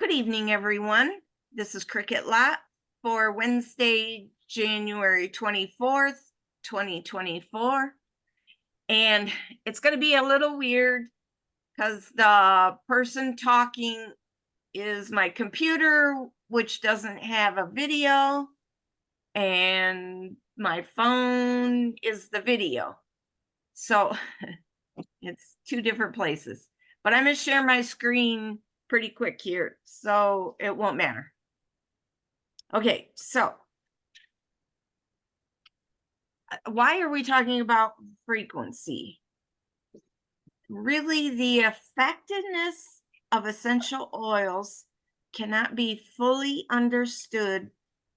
Good evening, everyone. This is Cricket Lot for Wednesday, January 24th, 2024. And it's going to be a little weird because the person talking is my computer, which doesn't have a video, and my phone is the video. So it's two different places. But I'm going to share my screen pretty quick here, so it won't matter. Okay, so why are we talking about frequency? Really, the effectiveness of essential oils cannot be fully understood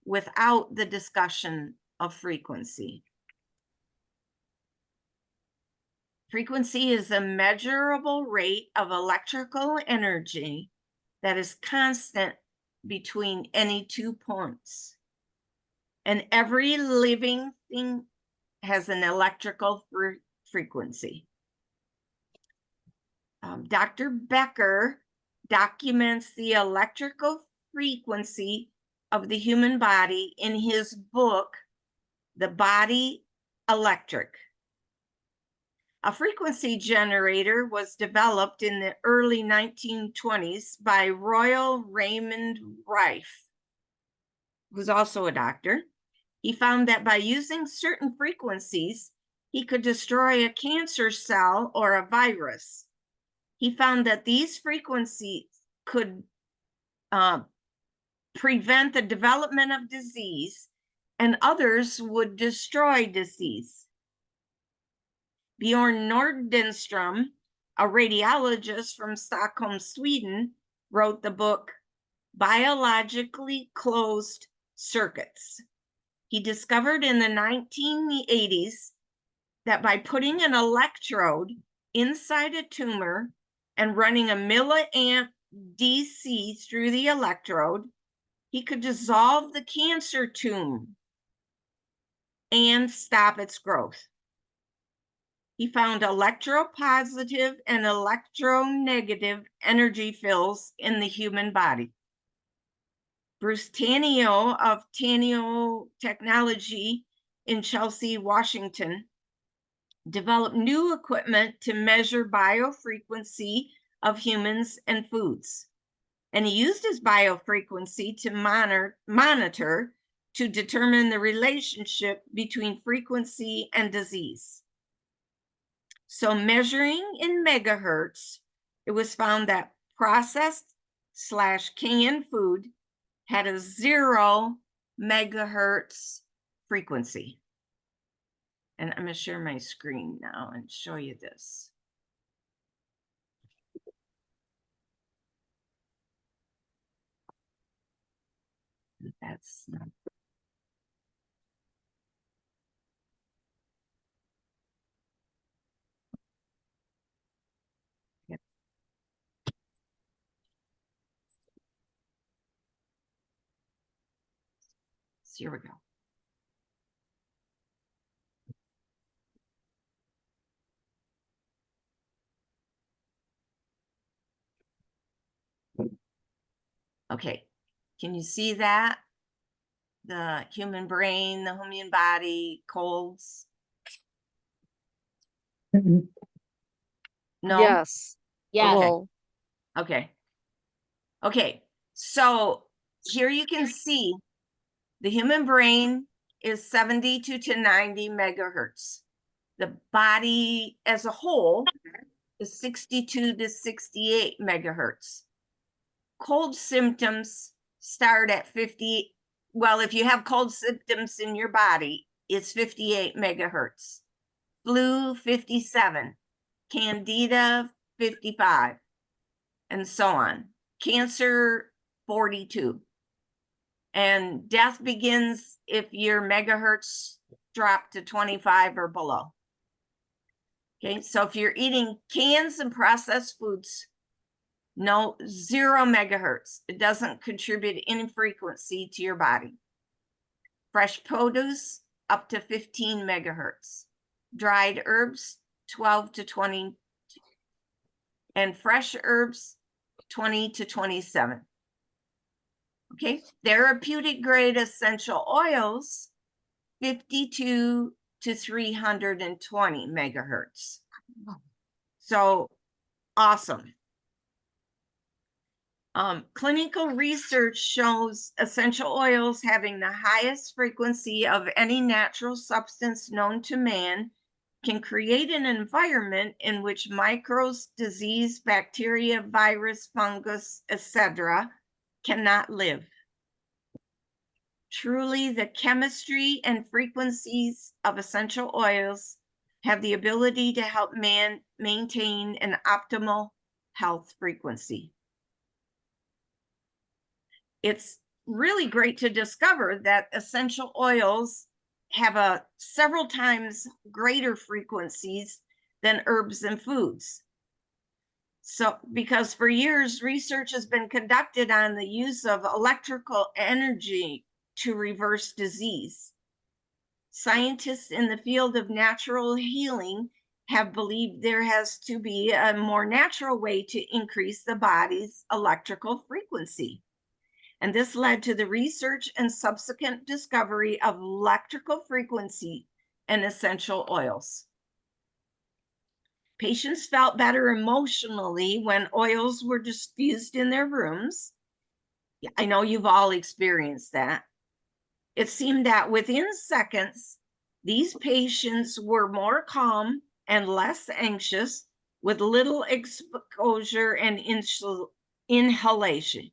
without the discussion of frequency. Frequency is a measurable rate of electrical energy that is constant between any 2 points. And every living thing has an electrical frequency. Dr. Becker documents the electrical frequency of the human body in his book, The Body Electric. A frequency generator was developed in the early 1920s by Royal Raymond Rife, who's also a doctor. He found that by using certain frequencies, he could destroy a cancer cell or a virus. He found that these frequencies could prevent the development of disease, and others would destroy disease. Bjorn Nordenstrom, a radiologist from Stockholm, Sweden, wrote the book Biologically Closed Circuits. He discovered in the 1980s that by putting an electrode inside a tumor and running a milliamp DC through the electrode, he could dissolve the cancer tumor and stop its growth. He found electropositive and electronegative energy fields in the human body. Bruce Tanio of Tanio Technology in Chelsea, Washington, developed new equipment to measure biofrequency of humans and foods. And he used his biofrequency to monitor to determine the relationship between frequency and disease. So measuring in megahertz, it was found that processed/canned food had a 0 megahertz frequency. And I'm going to share my screen now and show you this. That's not. So here we go. Okay, can you see that? The human brain, the human body, colds? No? Yes. Yeah. Well, Okay. Okay, so here you can see the human brain is 72 to 90 megahertz. The body as a whole is 62 to 68 megahertz. Cold symptoms start at 50. Well, if you have cold symptoms in your body, it's 58 megahertz. Flu, 57. Candida, 55. And so on. Cancer, 42. And death begins if your megahertz drop to 25 or below. Okay, so if you're eating cans and processed foods, no, 0 megahertz. It doesn't contribute any frequency to your body. Fresh produce, up to 15 megahertz. Dried herbs, 12 to 20. And fresh herbs, 20 to 27. Okay, therapeutic grade essential oils, 52 to 320 megahertz. So awesome. Clinical research shows essential oils having the highest frequency of any natural substance known to man can create an environment in which microbes, disease, bacteria, virus, fungus, etc. cannot live. Truly, the chemistry and frequencies of essential oils have the ability to help man maintain an optimal health frequency. It's really great to discover that essential oils have a several times greater frequencies than herbs and foods. So, because for years, research has been conducted on the use of electrical energy to reverse disease. Scientists in the field of natural healing have believed there has to be a more natural way to increase the body's electrical frequency. And this led to the research and subsequent discovery of electrical frequency and essential oils. Patients felt better emotionally when oils were diffused in their rooms. I know you've all experienced that. It seemed that within seconds, these patients were more calm and less anxious with little exposure and inhalation.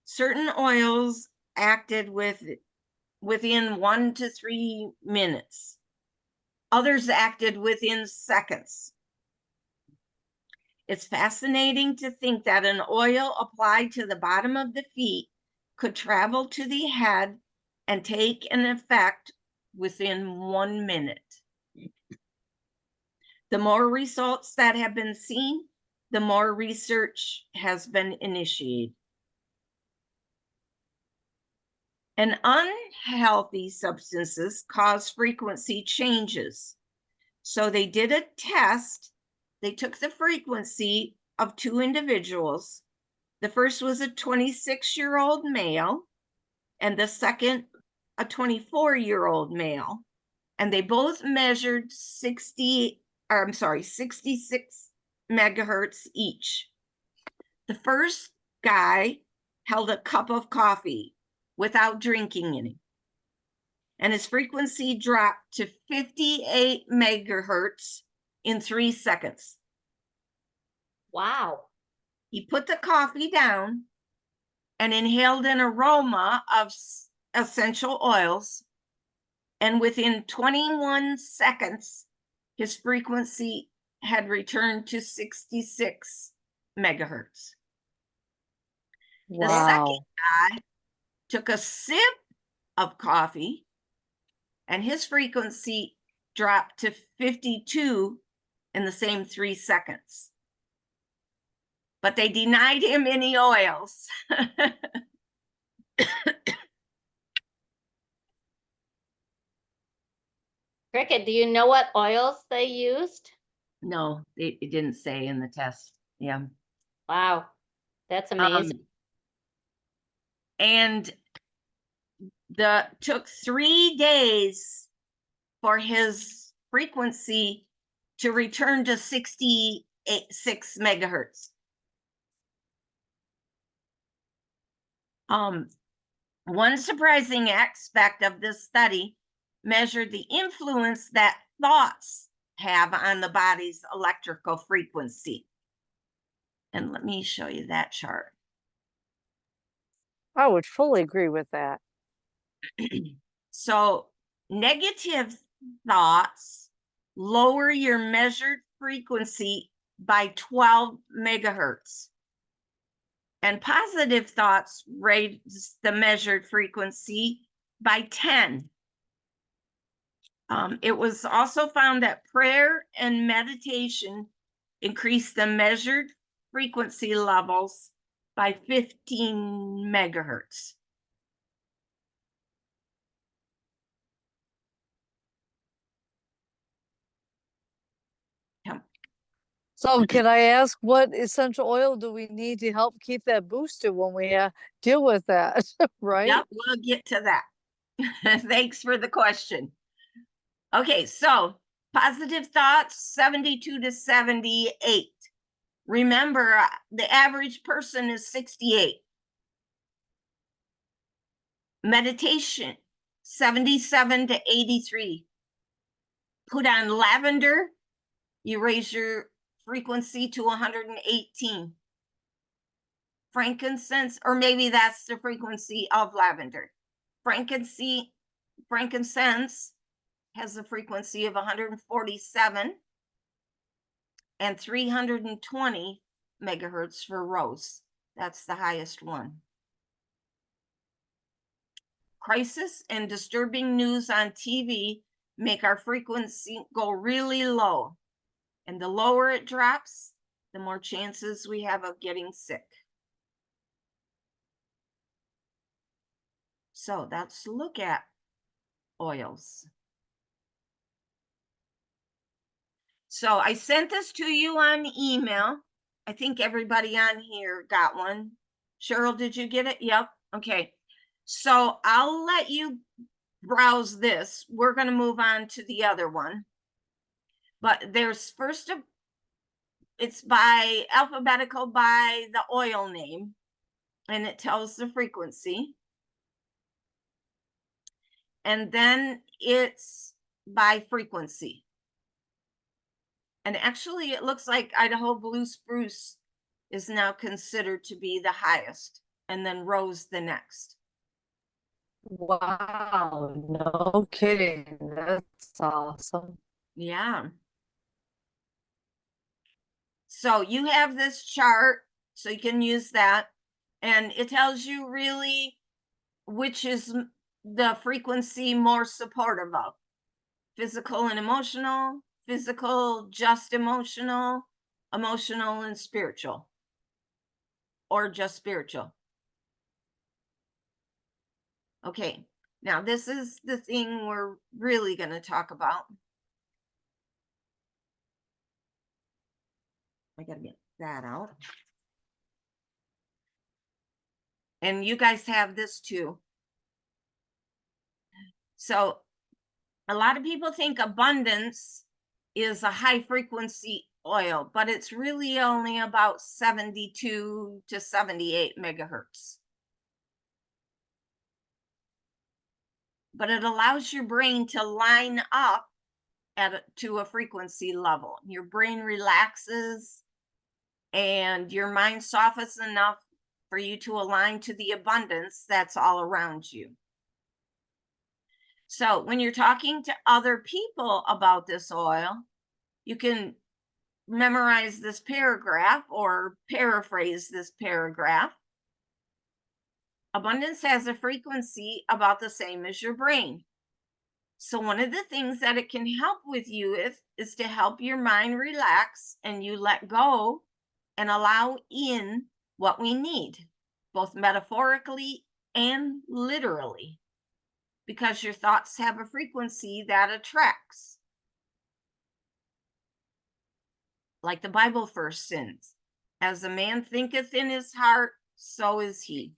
Certain oils acted within 1 to 3 minutes. Others acted within seconds. It's fascinating to think that an oil applied to the bottom of the feet could travel to the head and take an effect within 1 minute. The more results that have been seen, the more research has been initiated. And unhealthy substances cause frequency changes. So they did a test. They took the frequency of 2 individuals. The first was a 26-year-old male, and the second, a 24-year-old male. And they both measured 66 megahertz each. The first guy held a cup of coffee without drinking any, and his frequency dropped to 58 megahertz in 3 seconds. Wow. He put the coffee down and inhaled an aroma of essential oils, and within 21 seconds, his frequency had returned to 66 megahertz. Wow. The second guy took a sip of coffee, and his frequency dropped to 52 in the same 3 seconds. But they denied him any oils. Cricket, do you know what oils they used? No, it didn't say in the test. Yeah. Wow, that's amazing. And took 3 days for his frequency to return to 66 megahertz. One surprising aspect of this study measured the influence that thoughts have on the body's electrical frequency. And let me show you that chart. I would fully agree with that. So negative thoughts lower your measured frequency by 12 megahertz. And positive thoughts raise the measured frequency by 10. It was also found that prayer and meditation increase the measured frequency levels by 15 megahertz. So can I ask, what essential oil do we need to help keep that boosted when we deal with that, right? Yep, we'll get to that. Thanks for the question. Okay, so positive thoughts 72 to 78. Remember, the average person is 68. Meditation 77 to 83. Put on lavender, you raise your frequency to 118. Frankincense, or maybe that's the frequency of lavender. Frankincense has a frequency of 147 and 320 megahertz for rose. That's the highest one. Crisis and disturbing news on TV make our frequency go really low. And the lower it drops, the more chances we have of getting sick. So let's look at oils. So I sent this to you on email. I think everybody on here got one. Cheryl, did you get it? Yep. Okay. So I'll let you browse this. We're going to move on to the other one. But there's first, it's by alphabetical by the oil name, and it tells the frequency. And then it's by frequency. And actually, it looks like Idaho Blue Spruce is now considered to be the highest, and then rose the next. Wow, no kidding. That's awesome. Yeah. So you have this chart, so you can use that. And it tells you really which is the frequency more supportive of. Physical and emotional, physical, just emotional, emotional and spiritual, or just spiritual. Okay, now this is the thing we're really going to talk about. I got to get that out. And you guys have this too. So a lot of people think abundance is a high frequency oil, but it's really only about 72 to 78 megahertz. But it allows your brain to line up to a frequency level. Your brain relaxes and your mind softens enough for you to align to the abundance that's all around you. So when you're talking to other people about this oil, you can memorize this paragraph or paraphrase this paragraph. Abundance has a frequency about the same as your brain. So one of the things that it can help with you is to help your mind relax and you let go and allow in what we need, both metaphorically and literally, because your thoughts have a frequency that attracts. Like the Bible verse says, as a man thinketh in his heart, so is he.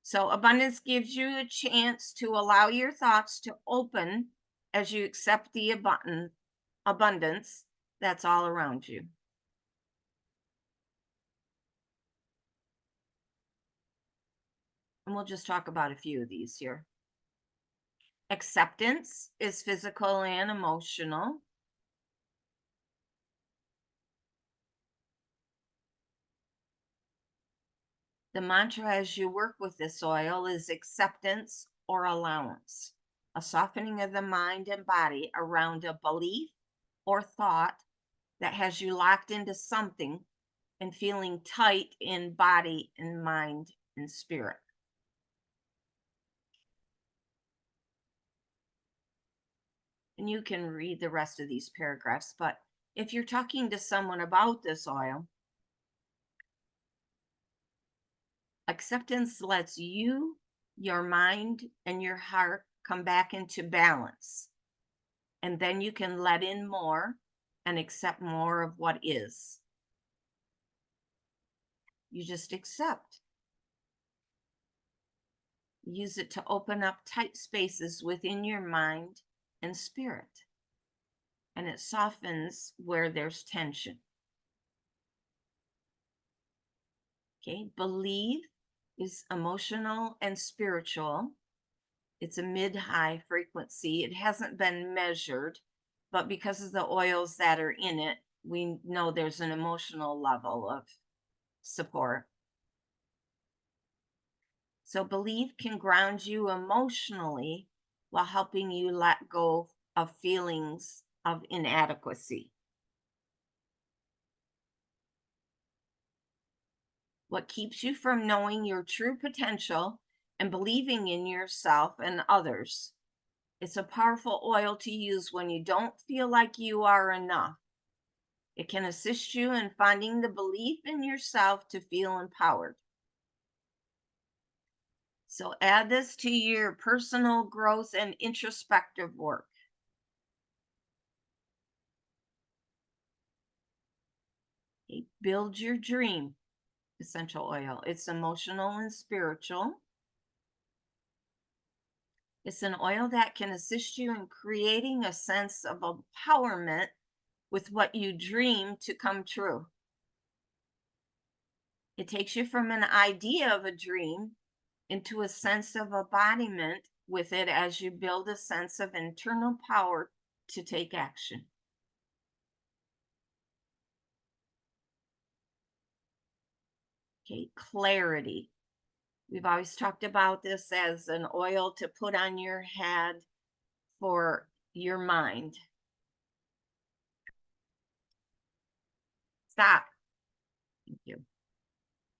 So abundance gives you a chance to allow your thoughts to open as you accept the abundance that's all around you. And we'll just talk about a few of these here. Acceptance is physical and emotional. The mantra as you work with this oil is acceptance or allowance, a softening of the mind and body around a belief or thought that has you locked into something and feeling tight in body and mind and spirit. And you can read the rest of these paragraphs, but if you're talking to someone about this oil, acceptance lets you, your mind, and your heart come back into balance. And then you can let in more and accept more of what is. You just accept. Use it to open up tight spaces within your mind and spirit. And it softens where there's tension. Okay, believe is emotional and spiritual. It's a mid-high frequency. It hasn't been measured, but because of the oils that are in it, we know there's an emotional level of support. So belief can ground you emotionally while helping you let go of feelings of inadequacy. What keeps you from knowing your true potential and believing in yourself and others. It's a powerful oil to use when you don't feel like you are enough. It can assist you in finding the belief in yourself to feel empowered. So add this to your personal growth and introspective work. Okay, build your dream essential oil. It's emotional and spiritual. It's an oil that can assist you in creating a sense of empowerment with what you dream to come true. It takes you from an idea of a dream into a sense of embodiment with it as you build a sense of internal power to take action. Okay, clarity. We've always talked about this as an oil to put on your head for your mind. Stop. Thank you.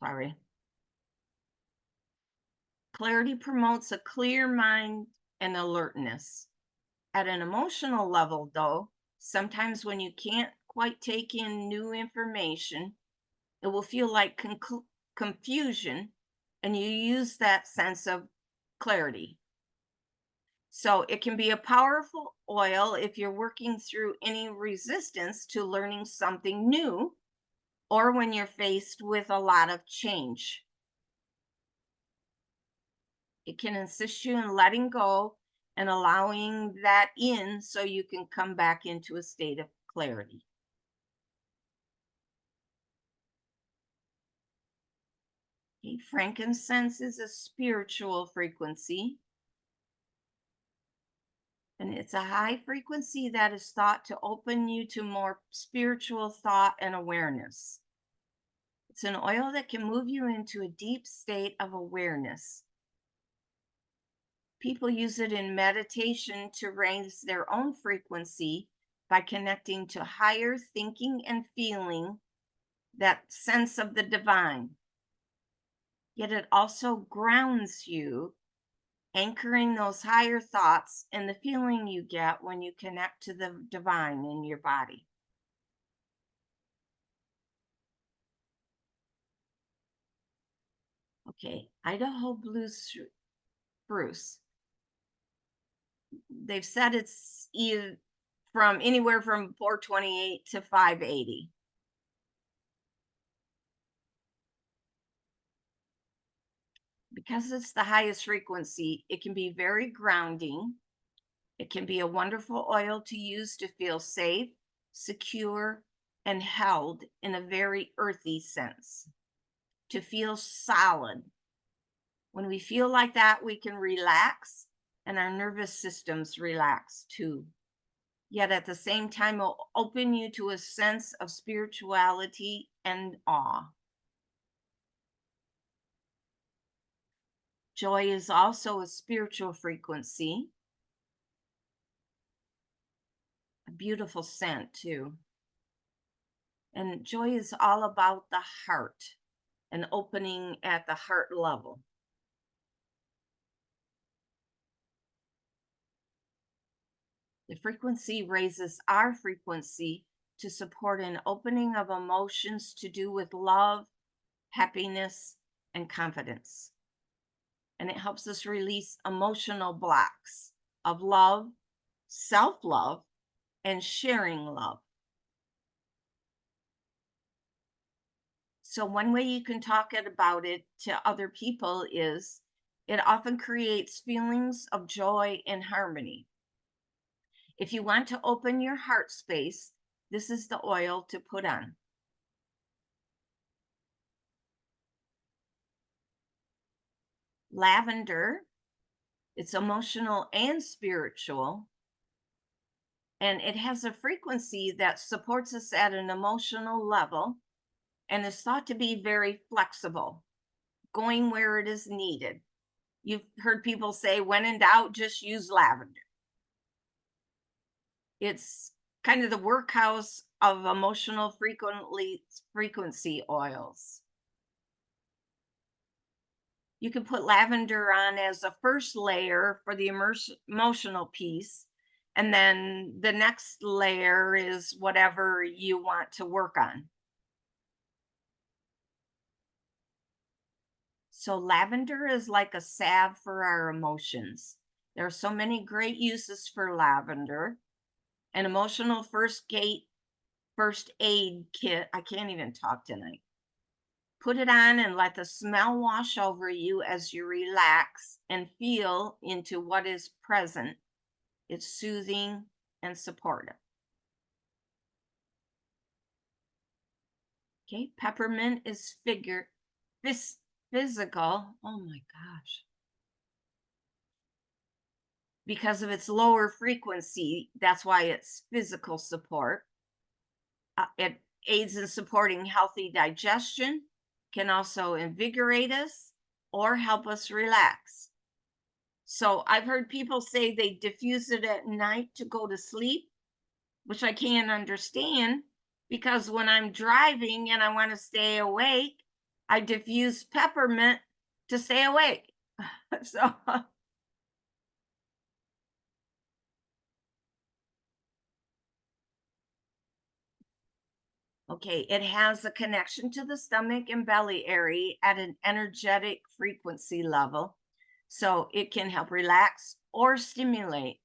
Sorry. Clarity promotes a clear mind and alertness. At an emotional level, though, sometimes when you can't quite take in new information, it will feel like confusion, and you use that sense of clarity. So it can be a powerful oil if you're working through any resistance to learning something new, or when you're faced with a lot of change. It can assist you in letting go and allowing that in so you can come back into a state of clarity. Okay, frankincense is a spiritual frequency, and it's a high frequency that is thought to open you to more spiritual thought and awareness. It's an oil that can move you into a deep state of awareness. People use it in meditation to raise their own frequency by connecting to higher thinking and feeling, that sense of the divine. Yet it also grounds you, anchoring those higher thoughts and the feeling you get when you connect to the divine in your body. Okay, Idaho blue spruce. They've said it's either from anywhere from 428 to 580. Because it's the highest frequency, it can be very grounding. It can be a wonderful oil to use to feel safe, secure, and held in a very earthy sense, to feel solid. When we feel like that, we can relax and our nervous systems relax too. Yet at the same time, it will open you to a sense of spirituality and awe. Joy is also a spiritual frequency. A beautiful scent too. And joy is all about the heart and opening at the heart level. The frequency raises our frequency to support an opening of emotions to do with love, happiness, and confidence. And it helps us release emotional blocks of love, self-love, and sharing love. So one way you can talk about it to other people is it often creates feelings of joy and harmony. If you want to open your heart space, this is the oil to put on. Lavender, it's emotional and spiritual, and it has a frequency that supports us at an emotional level and is thought to be very flexible, going where it is needed. You've heard people say, when in doubt, just use lavender. It's kind of the workhouse of emotional frequency oils. You can put lavender on as a first layer for the emotional piece. And then the next layer is whatever you want to work on. So lavender is like a salve for our emotions. There are so many great uses for lavender. An emotional first aid kit. I can't even talk tonight. Put it on and let the smell wash over you as you relax and feel into what is present. It's soothing and supportive. Okay, peppermint is physical. Oh my gosh. Because of its lower frequency, that's why it's physical support. It aids in supporting healthy digestion, can also invigorate us or help us relax. So I've heard people say they diffuse it at night to go to sleep, which I can't understand, because when I'm driving and I want to stay awake, I diffuse peppermint to stay awake. So okay, it has a connection to the stomach and belly area at an energetic frequency level. So it can help relax or stimulate.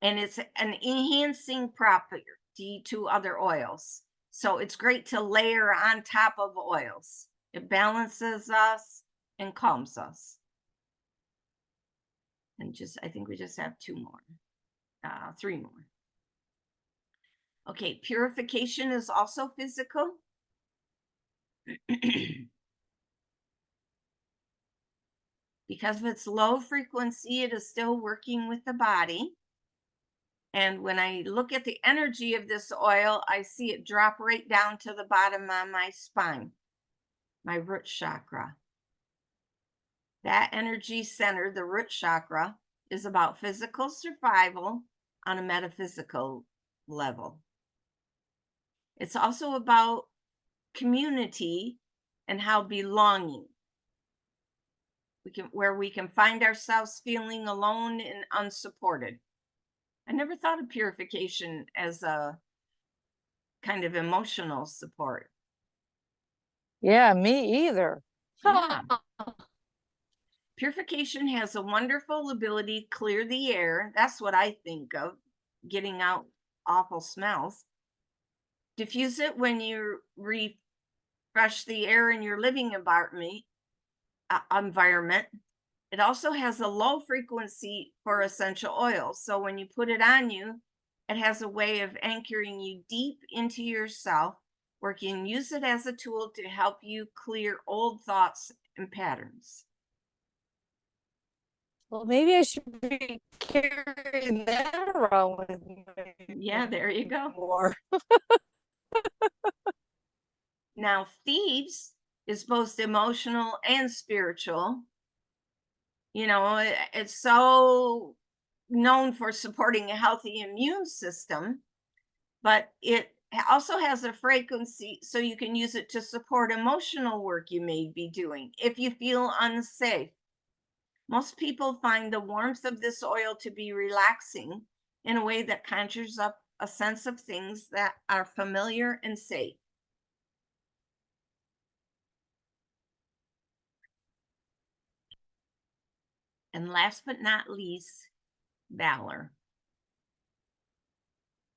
And it's an enhancing property to other oils. So it's great to layer on top of oils. It balances us and calms us. And I think we just have three more. Okay, purification is also physical. Because of its low frequency, it is still working with the body. And when I look at the energy of this oil, I see it drop right down to the bottom of my spine, my root chakra. That energy center, the root chakra, is about physical survival on a metaphysical level. It's also about community and how belonging. Where we can find ourselves feeling alone and unsupported. I never thought of purification as a kind of emotional support. Yeah, me either. Yeah. Purification has a wonderful ability to clear the air. That's what I think of, getting out awful smells. Diffuse it when you refresh the air in your living environment. It also has a low frequency for essential oils. So when you put it on you, it has a way of anchoring you deep into yourself, where you can use it as a tool to help you clear old thoughts and patterns. Well, maybe I should be carrying that around with me. Yeah, there you go. More. Now, thieves is both emotional and spiritual. It's so known for supporting a healthy immune system, but it also has a frequency, so you can use it to support emotional work you may be doing if you feel unsafe. Most people find the warmth of this oil to be relaxing in a way that conjures up a sense of things that are familiar and safe. And last but not least, Valor.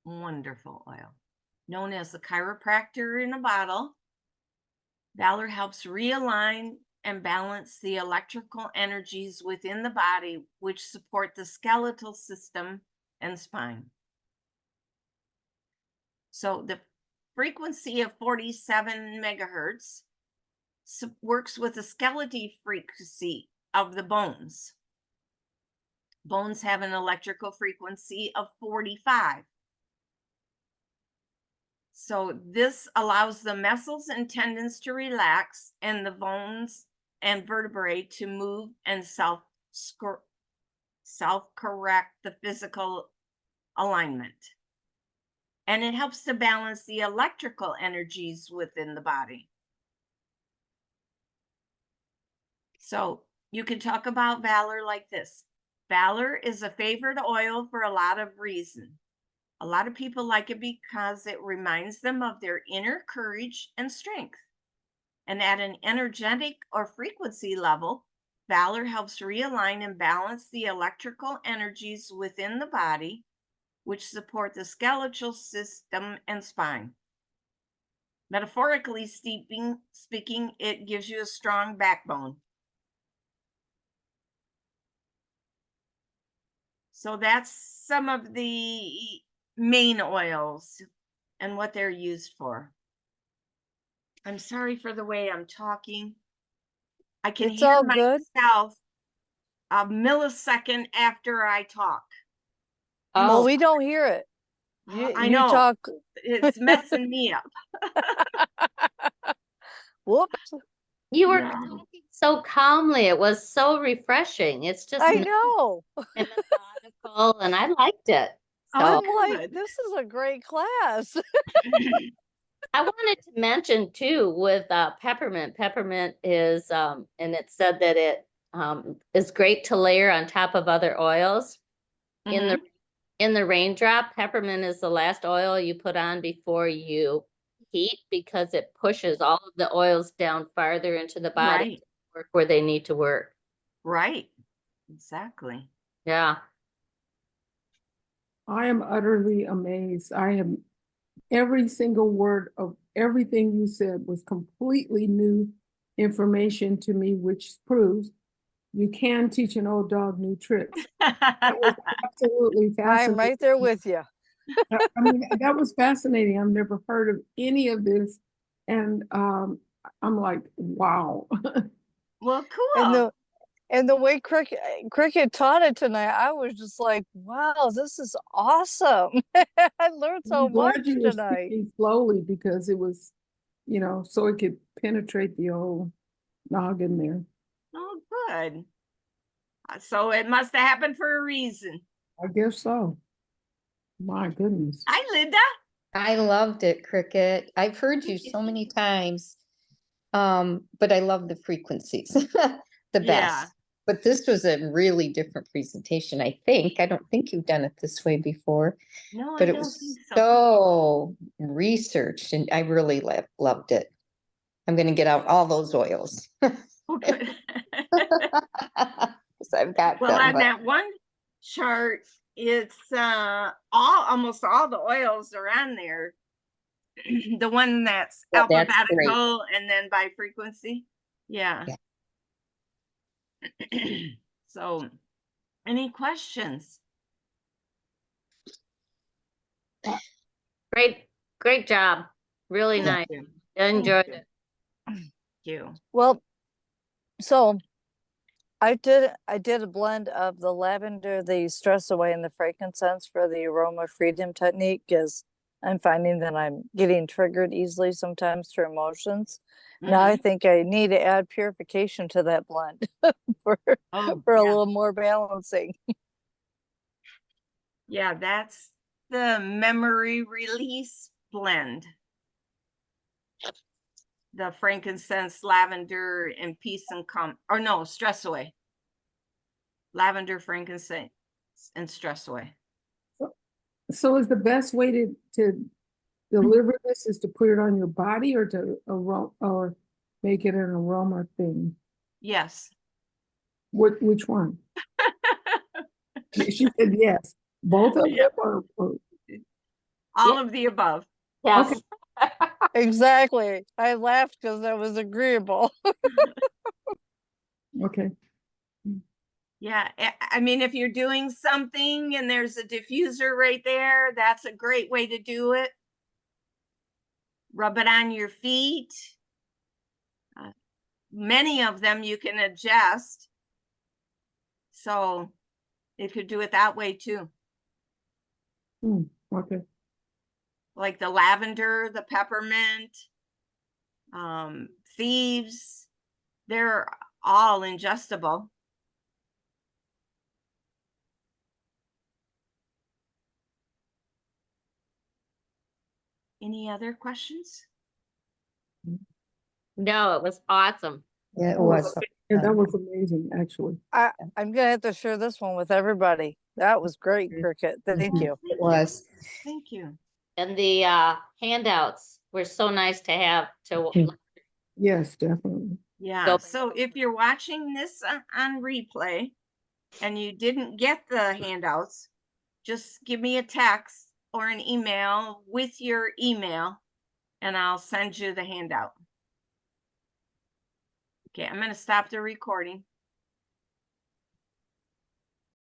Wonderful oil. known as the chiropractor in a bottle. Valor helps realign and balance the electrical energies within the body, which support the skeletal system and spine. So the frequency of 47 megahertz works with the skeletal frequency of the bones. Bones have an electrical frequency of 45. So this allows the muscles and tendons to relax and the bones and vertebrae to move and self-correct the physical alignment. And it helps to balance the electrical energies within the body. So you can talk about Valor like this. Valor is a favorite oil for a lot of reasons. A lot of people like it because it reminds them of their inner courage and strength. And at an energetic or frequency level, Valor helps realign and balance the electrical energies within the body, which support the skeletal system and spine. Metaphorically speaking, it gives you a strong backbone. So that's some of the main oils and what they're used for. I'm sorry for the way I'm talking. I can It's hear all good. myself a millisecond after I talk. Well, Oh, we don't hear it. I You know. talk, It's messing me up. whoops. you were Yeah. talking so calmly. It was so refreshing. It's just I nice know. and methodical, and I liked it. So Oh, I'm like, good. this is a great class. I wanted to mention too with peppermint. Peppermint is, and it said that it is great to layer on top of other oils. Mhm. In the raindrop, peppermint is the last oil you put on before you heat because it pushes all of the oils down farther into the body Right. to work where they need to work. Right. Exactly. Yeah. I am utterly amazed. Every single word of everything you said was completely new information to me, which proves you can teach an old dog new tricks. That was absolutely I'm fascinating. right there with you. I mean, that was fascinating. I've never heard of any of this. And I'm like, wow. Well, And cool. the way Cricket taught it tonight, I was just like, wow, this is awesome. I learned so I'm glad much you were tonight. speaking slowly because it was, so it could penetrate the old noggin there. Oh, good. So it must have happened for a reason. I guess so. My goodness. Hi, Linda. I loved it, Cricket. I've heard you Thank you. so many times. But I love the frequencies, the Yeah. best. But this was a really different presentation, I think. I don't think you've done it this way before, No, I but it don't was think so. so researched and I really loved it. I'm gonna get out all those oils. Oh, good. 'Cause I've got Well, them, on but that one chart, it's almost all the oils are on there. The one that's well, that's great. alphabetical and then by frequency. Yeah. So, any questions? Great job. Really Thank nice. you. I enjoyed you. it. Thank you. Well, so I did a blend of the lavender, the stress away, and the frankincense for the aroma freedom technique, because I'm finding that I'm getting triggered easily sometimes through emotions. Now I Mhm. think I need to add purification to that blend for Oh, a yeah. little more balancing. Yeah, that's the memory release blend. The frankincense, lavender, and peace and calm, or no, stress away. Lavender, frankincense, and stress away. So is the best way to deliver this is to put it on your body or to aroma or make it an aroma thing? Yes. Which one? She said yes. Both of Yeah. them or All of the above. Yes. Exactly. I laughed because that was agreeable. Okay. Yeah, I mean, if you're doing something and there's a diffuser right there, that's a great way to do it. Rub it on your feet. Many of them you can adjust. So you could do it that way too. Okay. Like the lavender, the peppermint, thieves, they're all ingestible. Any other questions? No, it was awesome. Yeah, it Oh, was. Yeah, that was amazing, actually. I'm gonna have to share this one with everybody. That was great, Okay. Cricket. Thank Well, you. It was. Thank you. And the handouts were so nice to have to Yes, definitely. Yeah, Go. so if you're watching this on replay and you didn't get the handouts, just give me a text or an email with your email and I'll send you the handout. Okay, I'm gonna stop the recording.